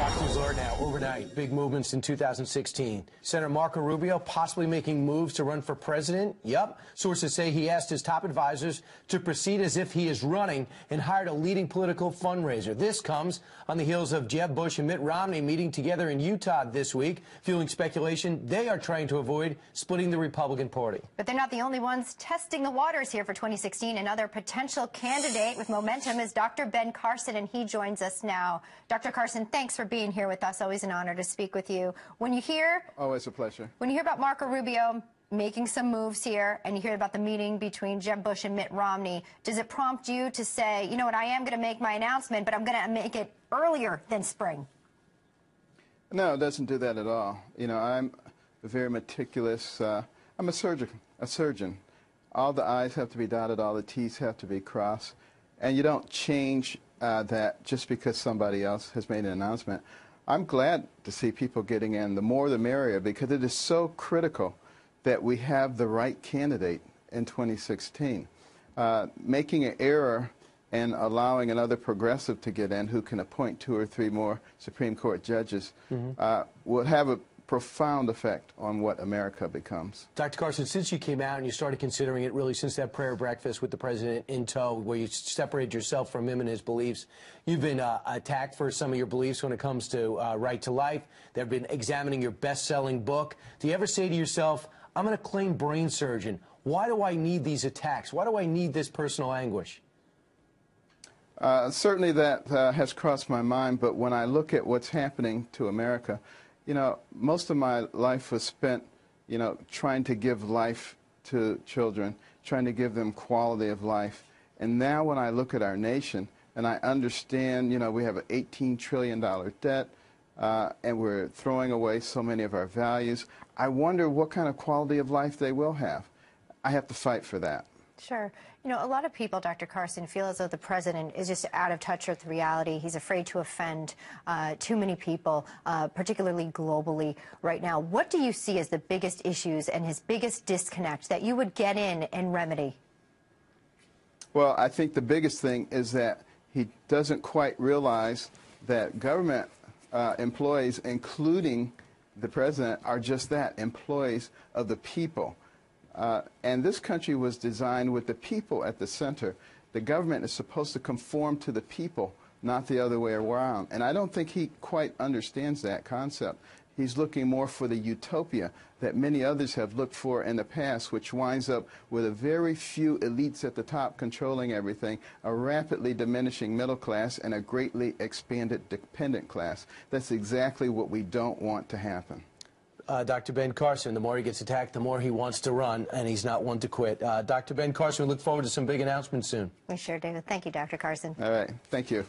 Fox News Alert now, overnight, big movements in 2016. Senator Mark Rubio possibly making moves to run for president. Yep. Sources say he asked his top advisors to proceed as if he is running and hired a leading political fundraiser. This comes on the heels of Jeb Bush and Mitt Romney meeting together in Utah this week, fueling speculation they are trying to avoid splitting the Republican Party. But they're not the only ones testing the waters here for 2016. Another potential candidate with momentum is Dr. Ben Carson, and he joins us now. Dr. Carson, thanks for being here with us. Always an honor to speak with you. When you hear... Always a pleasure. When you hear about Mark Rubio making some moves here, and you hear about the meeting between Jeb Bush and Mitt Romney, does it prompt you to say, you know what, I am going to make my announcement, but I'm going to make it earlier than spring? No, it doesn't do that at all. You know, I'm very meticulous. I'm a surgeon. All the I's have to be dotted, all the T's have to be crossed, and you don't change that just because somebody else has made an announcement. I'm glad to see people getting in. The more the merrier, because it is so critical that we have the right candidate in 2016. Making an error and allowing another progressive to get in who can appoint 2 or 3 more Supreme Court judges will have a profound effect on what America becomes. Dr. Carson, since you came out and you started considering it really since that prayer breakfast with the president in tow, where you separated yourself from him and his beliefs, you've been attacked for some of your beliefs when it comes to right to life. They've been examining your best-selling book. Do you ever say to yourself, I'm going to claim brain surgeon. Why do I need these attacks? Why do I need this personal anguish? Certainly that has crossed my mind, but when I look at what's happening to America, you know, most of my life was spent, you know, trying to give life to children, trying to give them quality of life. And now when I look at our nation and I understand, you know, we have an $18 trillion debt and we're throwing away so many of our values, I wonder what kind of quality of life they will have. I have to fight for that. Sure. You know, a lot of people, Dr. Carson, feel as though the president is just out of touch with reality. He's afraid to offend too many people, particularly globally right now. What do you see as the biggest issues and his biggest disconnect that you would get in and remedy? Well, I think the biggest thing is that he doesn't quite realize that government employees, including the president, are just that, employees of the people. And this country was designed with the people at the center. The government is supposed to conform to the people, not the other way around. And I don't think he quite understands that concept. He's looking more for the utopia that many others have looked for in the past, which winds up with a very few elites at the top controlling everything, a rapidly diminishing middle class, and a greatly expanded dependent class. That's exactly what we don't want to happen. Dr. Ben Carson, the more he gets attacked, the more he wants to run, and he's not one to quit. Dr. Ben Carson, we look forward to some big announcements soon. We sure do. Thank you, Dr. Carson. All right. Thank you.